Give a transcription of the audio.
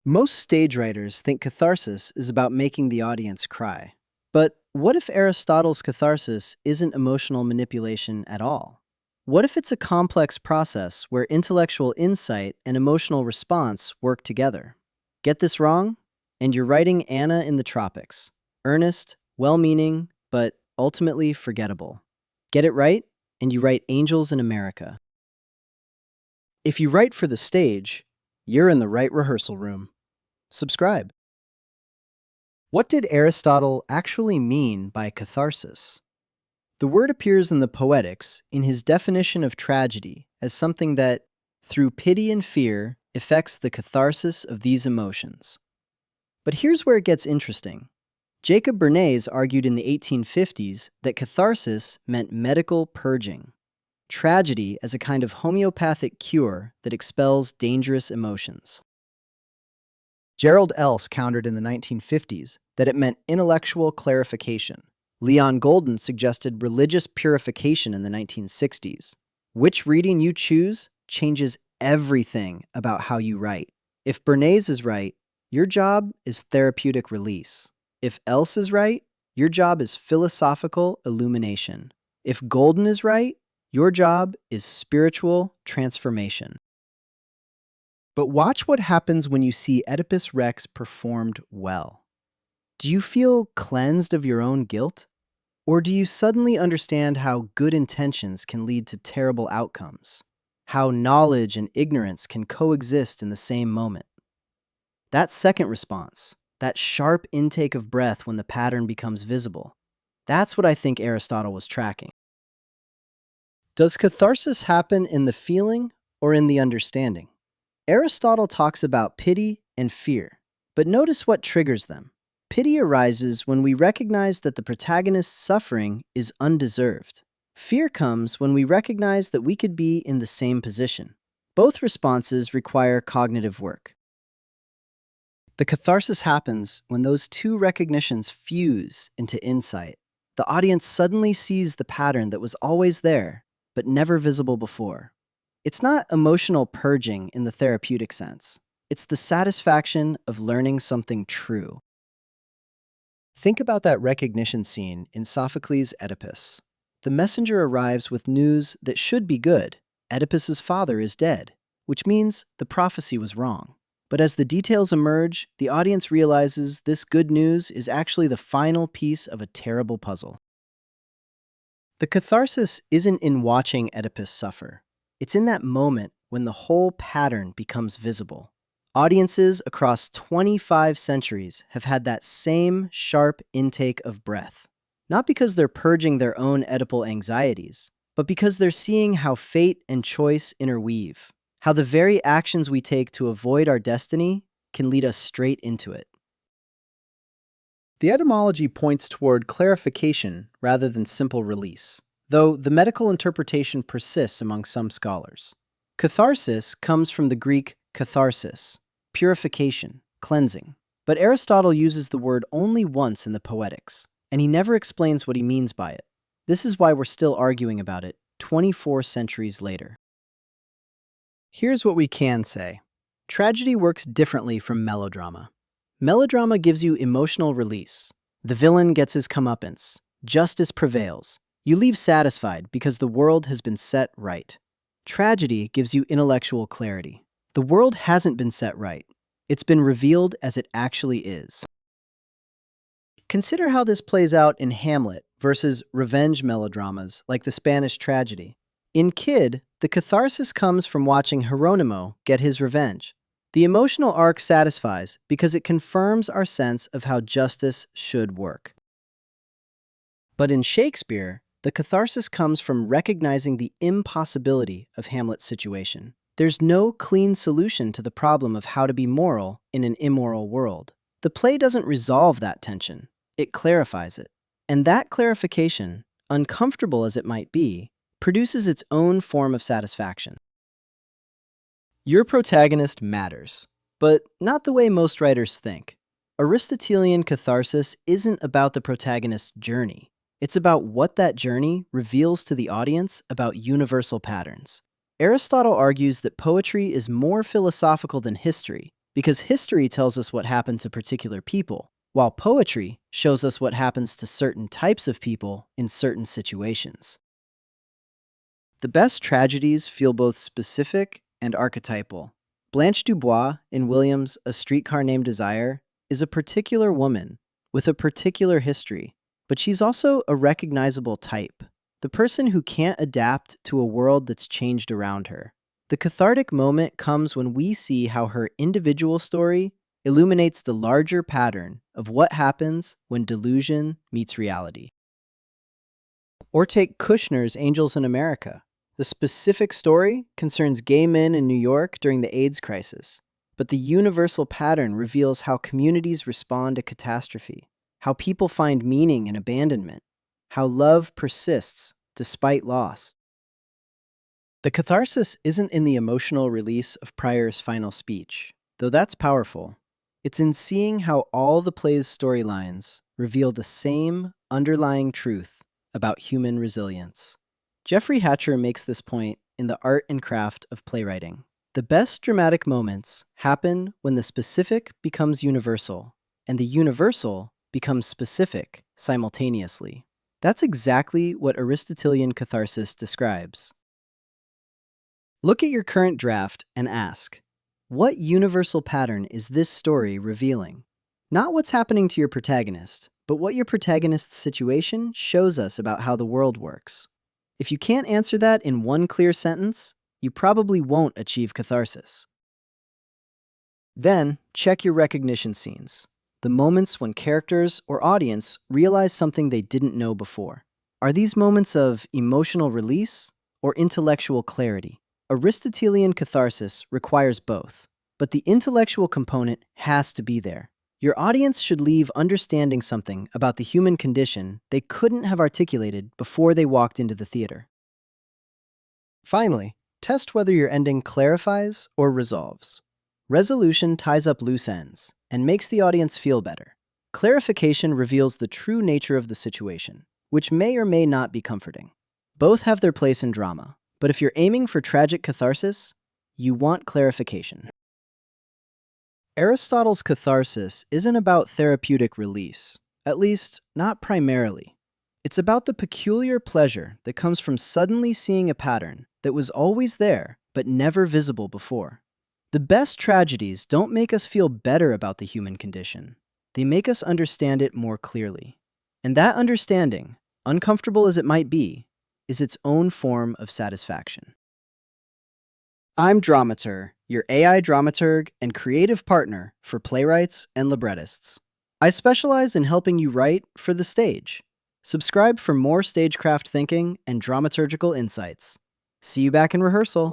Most stage writers think catharsis is about making the audience cry. But what if Aristotle's catharsis isn't emotional manipulation at all? What if it's a complex process where intellectual insight and emotional response work together? Get this wrong, and you're writing Anna in the Tropics. Earnest, well-meaning, but ultimately forgettable. Get it right, and you write Angels in America. If you write for the stage, you're in the right rehearsal room. Subscribe. What did Aristotle actually mean by catharsis? The word appears in the Poetics in his definition of tragedy as something that, through pity and fear, effects the catharsis of these emotions. But here's where it gets interesting. Jacob Bernays argued in the 1850s that catharsis meant medical purging, tragedy as a kind of homeopathic cure that expels dangerous emotions. Gerald Else countered in the 1950s that it meant intellectual clarification. Leon Golden suggested religious purification in the 1960s. Which reading you choose changes everything about how you write. If Bernays is right, your job is therapeutic release. If Else is right, your job is philosophical illumination. If Golden is right, your job is spiritual transformation. But watch what happens when you see Oedipus Rex performed well. Do you feel cleansed of your own guilt? Or do you suddenly understand how good intentions can lead to terrible outcomes? How knowledge and ignorance can coexist in the same moment? That second response, that sharp intake of breath when the pattern becomes visible, that's what I think Aristotle was tracking. Does catharsis happen in the feeling or in the understanding? Aristotle talks about pity and fear, but notice what triggers them. Pity arises when we recognize that the protagonist's suffering is undeserved. Fear comes when we recognize that we could be in the same position. Both responses require cognitive work. The catharsis happens when those two recognitions fuse into insight. The audience suddenly sees the pattern that was always there, but never visible before. It's not emotional purging in the therapeutic sense. It's the satisfaction of learning something true. Think about that recognition scene in Sophocles' Oedipus. The messenger arrives with news that should be good. Oedipus's father is dead, which means the prophecy was wrong. But as the details emerge, the audience realizes this good news is actually the final piece of a terrible puzzle. The catharsis isn't in watching Oedipus suffer. It's in that moment when the whole pattern becomes visible. Audiences across 25 centuries have had that same sharp intake of breath. Not because they're purging their own Oedipal anxieties, but because they're seeing how fate and choice interweave, how the very actions we take to avoid our destiny can lead us straight into it. The etymology points toward clarification rather than simple release, though the medical interpretation persists among some scholars. Catharsis comes from the Greek catharsis, purification, cleansing. But Aristotle uses the word only once in the Poetics, and he never explains what he means by it. This is why we're still arguing about it 24 centuries later. Here's what we can say. Tragedy works differently from melodrama. Melodrama gives you emotional release. The villain gets his comeuppance. Justice prevails. You leave satisfied because the world has been set right. Tragedy gives you intellectual clarity. The world hasn't been set right. It's been revealed as it actually is. Consider how this plays out in Hamlet versus revenge melodramas like the Spanish tragedy. In Kid, the catharsis comes from watching Hieronymo get his revenge. The emotional arc satisfies because it confirms our sense of how justice should work. But in Shakespeare, the catharsis comes from recognizing the impossibility of Hamlet's situation. There's no clean solution to the problem of how to be moral in an immoral world. The play doesn't resolve that tension, it clarifies it. And that clarification, uncomfortable as it might be, produces its own form of satisfaction. Your protagonist matters, but not the way most writers think. Aristotelian catharsis isn't about the protagonist's journey. It's about what that journey reveals to the audience about universal patterns. Aristotle argues that poetry is more philosophical than history because history tells us what happened to particular people, while poetry shows us what happens to certain types of people in certain situations. The best tragedies feel both specific and archetypal. Blanche Dubois in Williams' A Streetcar Named Desire is a particular woman with a particular history, but she's also a recognizable type, the person who can't adapt to a world that's changed around her. The cathartic moment comes when we see how her individual story illuminates the larger pattern of what happens when delusion meets reality. Or take Kushner's Angels in America. The specific story concerns gay men in New York during the AIDS crisis, but the universal pattern reveals how communities respond to catastrophe, how people find meaning in abandonment, how love persists despite loss. The catharsis isn't in the emotional release of Prior's final speech, though that's powerful. It's in seeing how all the play's storylines reveal the same underlying truth about human resilience. Jeffrey Hatcher makes this point in The Art and Craft of Playwriting. The best dramatic moments happen when the specific becomes universal, and the universal becomes specific simultaneously. That's exactly what Aristotelian catharsis describes. Look at your current draft and ask, what universal pattern is this story revealing? Not what's happening to your protagonist, but what your protagonist's situation shows us about how the world works. If you can't answer that in one clear sentence, you probably won't achieve catharsis. Then, check your recognition scenes, the moments when characters or audience realize something they didn't know before. Are these moments of emotional release or intellectual clarity? Aristotelian catharsis requires both, but the intellectual component has to be there. Your audience should leave understanding something about the human condition they couldn't have articulated before they walked into the theater. Finally, test whether your ending clarifies or resolves. Resolution ties up loose ends and makes the audience feel better. Clarification reveals the true nature of the situation, which may or may not be comforting. Both have their place in drama, but if you're aiming for tragic catharsis, you want clarification. Aristotle's catharsis isn't about therapeutic release, at least not primarily. It's about the peculiar pleasure that comes from suddenly seeing a pattern that was always there but never visible before. The best tragedies don't make us feel better about the human condition. They make us understand it more clearly. And that understanding, uncomfortable as it might be, is its own form of satisfaction. I'm Dramatur, your AI dramaturg and creative partner for playwrights and librettists. I specialize in helping you write for the stage. Subscribe for more stagecraft thinking and dramaturgical insights. See you back in rehearsal.